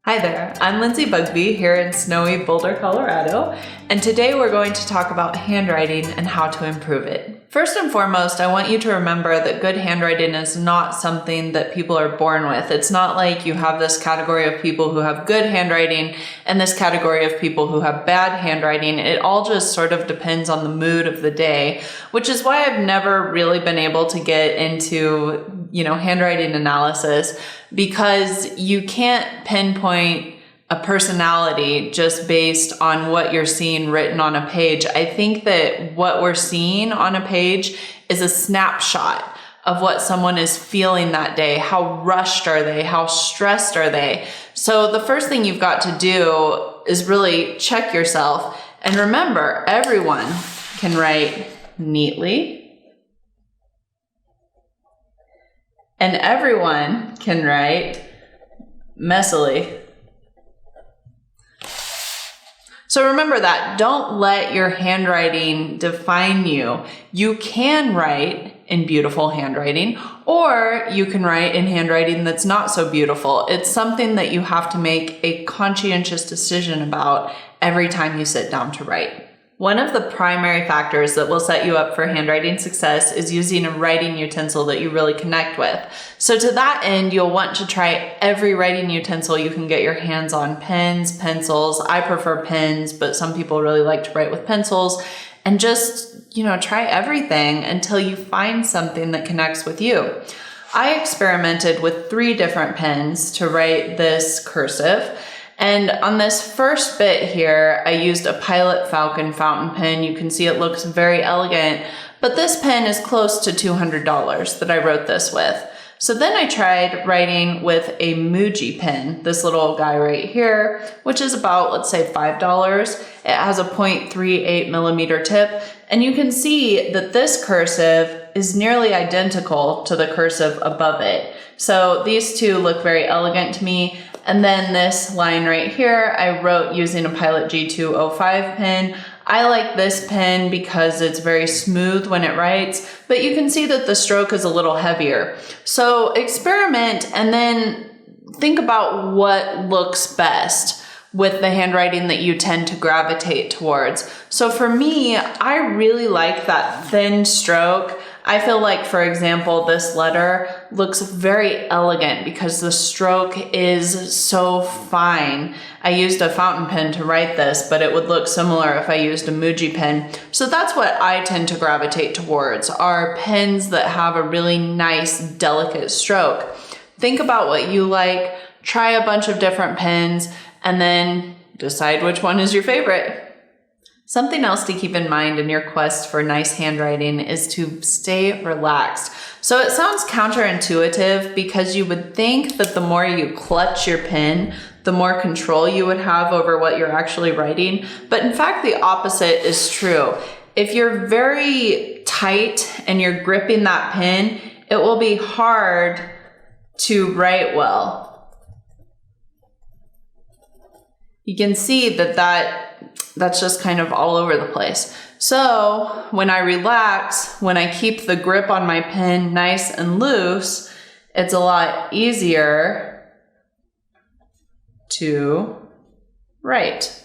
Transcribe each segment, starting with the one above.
Hi there, I'm Lindsay Bugsby here in snowy Boulder, Colorado, and today we're going to talk about handwriting and how to improve it. First and foremost, I want you to remember that good handwriting is not something that people are born with. It's not like you have this category of people who have good handwriting and this category of people who have bad handwriting. It all just sort of depends on the mood of the day, which is why I've never really been able to get into, handwriting analysis, because you can't pinpoint a personality just based on what you're seeing written on a page. I think that what we're seeing on a page is a snapshot of what someone is feeling that day. How rushed are they? How stressed are they? So the first thing you've got to do is really check yourself. And remember, everyone can write neatly, and everyone can write messily. So remember that. Don't let your handwriting define you. You can write in beautiful handwriting, or you can write in handwriting that's not so beautiful. It's something that you have to make a conscientious decision about every time you sit down to write. One of the primary factors that will set you up for handwriting success is using a writing utensil that you really connect with. So to that end, you'll want to try every writing utensil you can get your hands on. Pens, pencils. I prefer pens, but some people really like to write with pencils. And just, try everything until you find something that connects with you. I experimented with 3 different pens to write this cursive. And on this first bit here, I used a Pilot Falcon fountain pen. You can see it looks very elegant, but this pen is close to $200 that I wrote this with. So then I tried writing with a Muji pen, this little guy right here, which is about, let's say, $5. It has a 0.38 millimeter tip, and you can see that this cursive is nearly identical to the cursive above it. So these two look very elegant to me. And then this line right here, I wrote using a Pilot G205 pen. I like this pen because it's very smooth when it writes, but you can see that the stroke is a little heavier. So experiment and then think about what looks best with the handwriting that you tend to gravitate towards. So for me, I really like that thin stroke. I feel like, for example, this letter looks very elegant because the stroke is so fine. I used a fountain pen to write this, but it would look similar if I used a Muji pen. So that's what I tend to gravitate towards, are pens that have a really nice, delicate stroke. Think about what you like, try a bunch of different pens, and then decide which one is your favorite. Something else to keep in mind in your quest for nice handwriting is to stay relaxed. So it sounds counterintuitive because you would think that the more you clutch your pen, the more control you would have over what you're actually writing. But in fact, the opposite is true. If you're very tight and you're gripping that pen, it will be hard to write well. You can see that's just kind of all over the place. So when I relax, when I keep the grip on my pen nice and loose, it's a lot easier to write.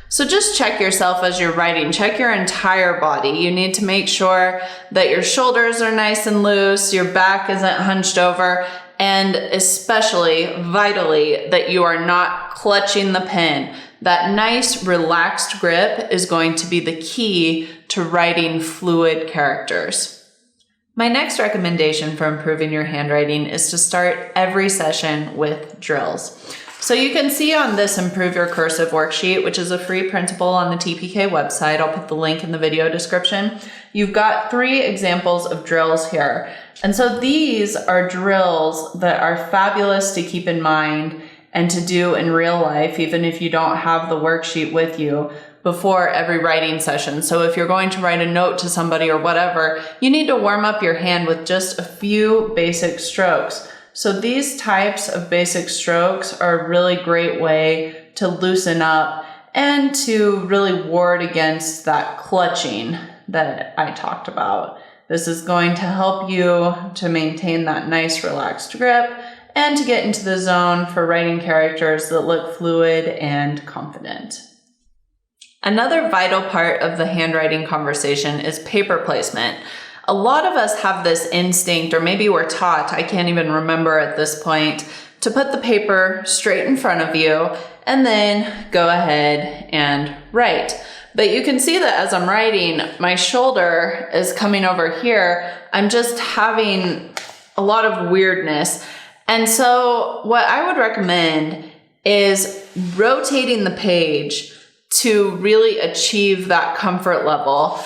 So just check yourself as you're writing. Check your entire body. You need to make sure that your shoulders are nice and loose, your back isn't hunched over, and especially, vitally, that you are not clutching the pen. That nice, relaxed grip is going to be the key to writing fluid characters. My next recommendation for improving your handwriting is to start every session with drills. So you can see on this Improve Your Cursive worksheet, which is a free printable on the TPK website, I'll put the link in the video description, you've got 3 examples of drills here. And so these are drills that are fabulous to keep in mind and to do in real life, even if you don't have the worksheet with you, before every writing session. So if you're going to write a note to somebody or whatever, you need to warm up your hand with just a few basic strokes. So these types of basic strokes are a really great way to loosen up and to really ward against that clutching that I talked about. This is going to help you to maintain that nice relaxed grip and to get into the zone for writing characters that look fluid and confident. Another vital part of the handwriting conversation is paper placement. A lot of us have this instinct, or maybe we're taught, I can't even remember at this point, to put the paper straight in front of you and then go ahead and write. But you can see that as I'm writing, my shoulder is coming over here. I'm just having a lot of weirdness. And so what I would recommend is rotating the page to really achieve that comfort level.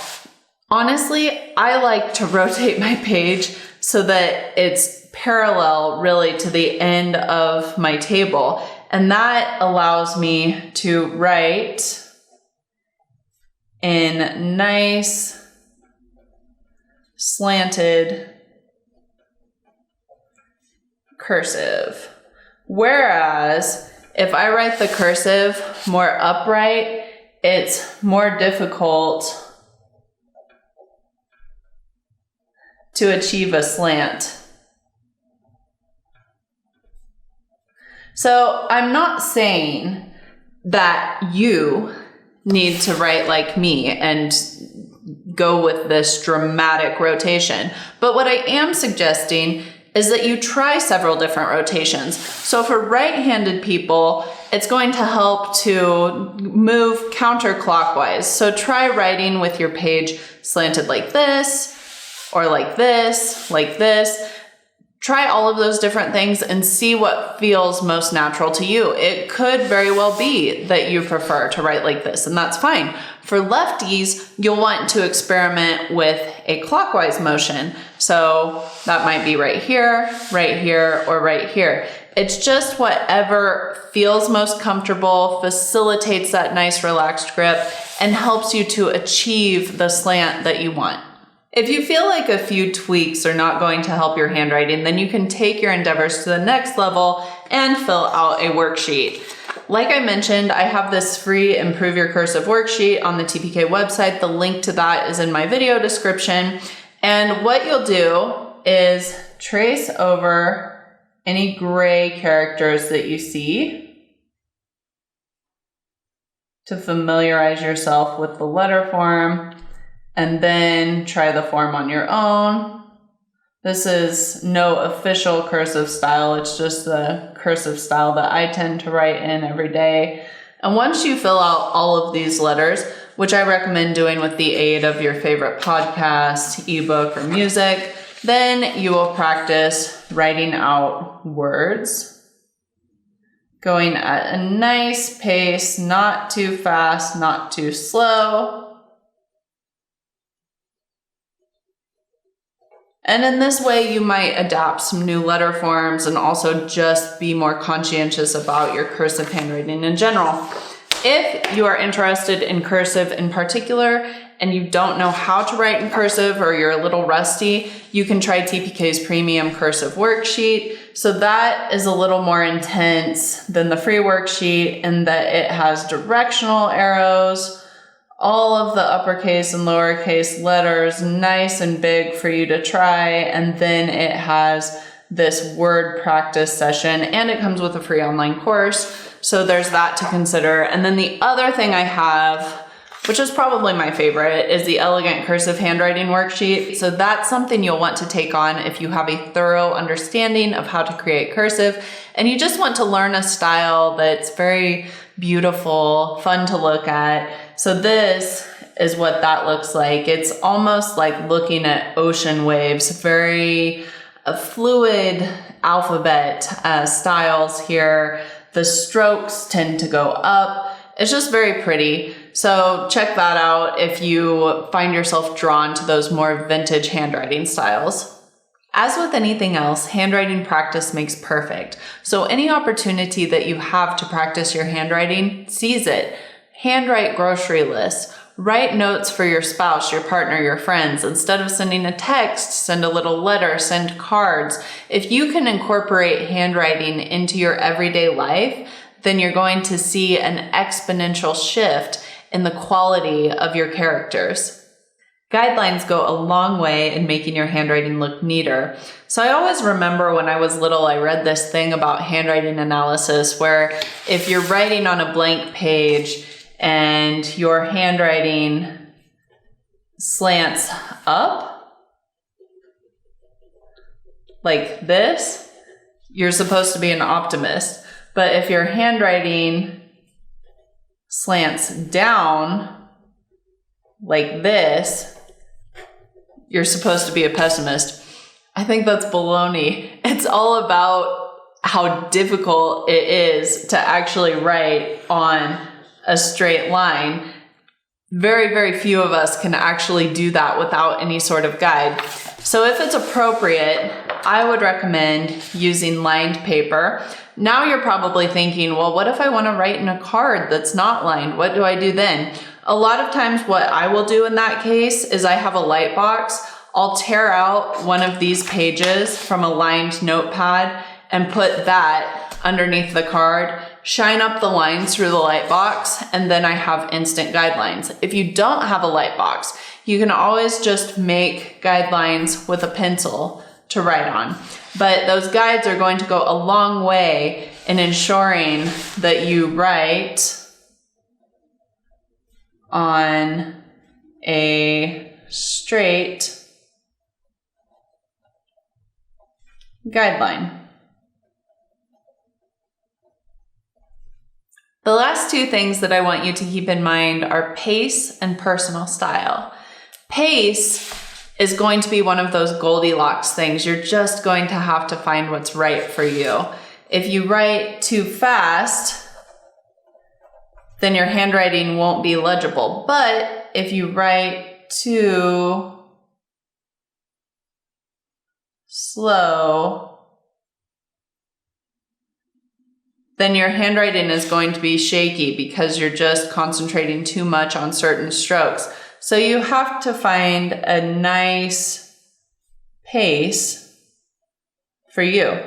Honestly, I like to rotate my page so that it's parallel really to the end of my table. And that allows me to write in nice slanted cursive. Whereas if I write the cursive more upright, it's more difficult to achieve a slant. So I'm not saying that you need to write like me and go with this dramatic rotation. But what I am suggesting is that you try several different rotations. So for right-handed people, it's going to help to move counterclockwise. So try writing with your page slanted like this, or like this, like this. Try all of those different things and see what feels most natural to you. It could very well be that you prefer to write like this, and that's fine. For lefties, you'll want to experiment with a clockwise motion. So that might be right here, or right here. It's just whatever feels most comfortable, facilitates that nice relaxed grip, and helps you to achieve the slant that you want. If you feel like a few tweaks are not going to help your handwriting, then you can take your endeavors to the next level and fill out a worksheet. Like I mentioned, I have this free Improve Your Cursive worksheet on the TPK website. The link to that is in my video description. And what you'll do is trace over any gray characters that you see to familiarize yourself with the letter form. And then try the form on your own. This is no official cursive style. It's just the cursive style that I tend to write in every day. And once you fill out all of these letters, which I recommend doing with the aid of your favorite podcast, ebook, or music, then you will practice writing out words, going at a nice pace, not too fast, not too slow. And in this way, you might adapt some new letter forms and also just be more conscientious about your cursive handwriting in general. If you are interested in cursive in particular and you don't know how to write in cursive or you're a little rusty, you can try TPK's premium cursive worksheet. So that is a little more intense than the free worksheet in that it has directional arrows, all of the uppercase and lowercase letters nice and big for you to try, and then it has this word practice session, and it comes with a free online course, so there's that to consider. And then the other thing I have, which is probably my favorite, is the Elegant Cursive Handwriting Worksheet. So that's something you'll want to take on if you have a thorough understanding of how to create cursive, and you just want to learn a style that's very beautiful, fun to look at. So this is what that looks like. It's almost like looking at ocean waves, very fluid alphabet styles here. The strokes tend to go up. It's just very pretty. So check that out if you find yourself drawn to those more vintage handwriting styles. As with anything else, handwriting practice makes perfect. So any opportunity that you have to practice your handwriting, seize it. Handwrite grocery lists. Write notes for your spouse, your partner, your friends. Instead of sending a text, send a little letter, send cards. If you can incorporate handwriting into your everyday life, then you're going to see an exponential shift in the quality of your characters. Guidelines go a long way in making your handwriting look neater. So I always remember when I was little, I read this thing about handwriting analysis where if you're writing on a blank page and your handwriting slants up like this, you're supposed to be an optimist. But if your handwriting slants down like this, you're supposed to be a pessimist. I think that's baloney. It's all about how difficult it is to actually write on a straight line. Very, very few of us can actually do that without any sort of guide. So if it's appropriate, I would recommend using lined paper. Now you're probably thinking, well, what if I want to write in a card that's not lined? What do I do then? A lot of times what I will do in that case is I have a light box. I'll tear out one of these pages from a lined notepad and put that underneath the card, shine up the lines through the light box, and then I have instant guidelines. If you don't have a light box, you can always just make guidelines with a pencil to write on. But those guides are going to go a long way in ensuring that you write on a straight guideline. The last two things that I want you to keep in mind are pace and personal style. Pace is going to be one of those Goldilocks things. You're just going to have to find what's right for you. If you write too fast, then your handwriting won't be legible. But if you write too slow, then your handwriting is going to be shaky because you're just concentrating too much on certain strokes. So you have to find a nice pace for you.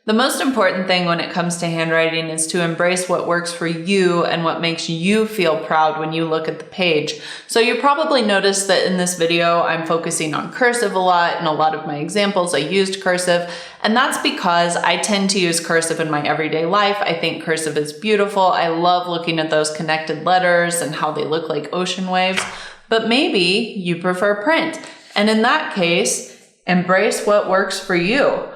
The most important thing when it comes to handwriting is to embrace what works for you and what makes you feel proud when you look at the page. So you probably noticed that in this video, I'm focusing on cursive a lot. In a lot of my examples, I used cursive, and that's because I tend to use cursive in my everyday life. I think cursive is beautiful. I love looking at those connected letters and how they look like ocean waves, but maybe you prefer print. And in that case, embrace what works for you.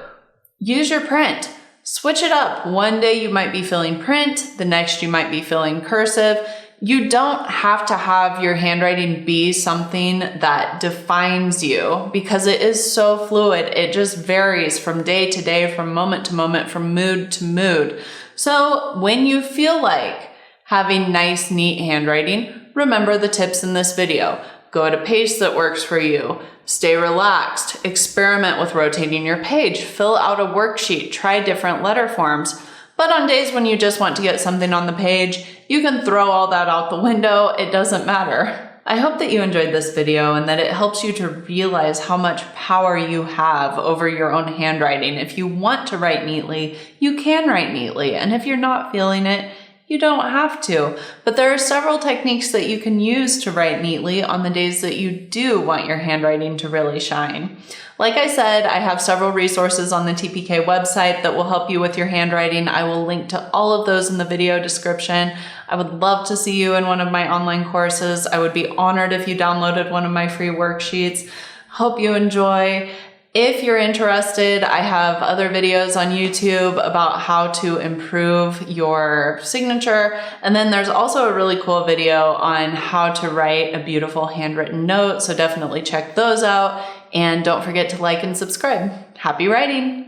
Use your print. Switch it up. One day you might be feeling print, the next you might be feeling cursive. You don't have to have your handwriting be something that defines you because it is so fluid. It just varies from day to day, from moment to moment, from mood to mood. So when you feel like having nice, neat handwriting, remember the tips in this video. Go at a pace that works for you. Stay relaxed. Experiment with rotating your page. Fill out a worksheet. Try different letter forms. But on days when you just want to get something on the page, you can throw all that out the window. It doesn't matter. I hope that you enjoyed this video and that it helps you to realize how much power you have over your own handwriting. If you want to write neatly, you can write neatly. And if you're not feeling it, you don't have to, but there are several techniques that you can use to write neatly on the days that you do want your handwriting to really shine. Like I said, I have several resources on the TPK website that will help you with your handwriting. I will link to all of those in the video description. I would love to see you in one of my online courses. I would be honored if you downloaded one of my free worksheets. Hope you enjoy. If you're interested, I have other videos on YouTube about how to improve your signature. And then there's also a really cool video on how to write a beautiful handwritten note. So definitely check those out. And don't forget to like and subscribe. Happy writing!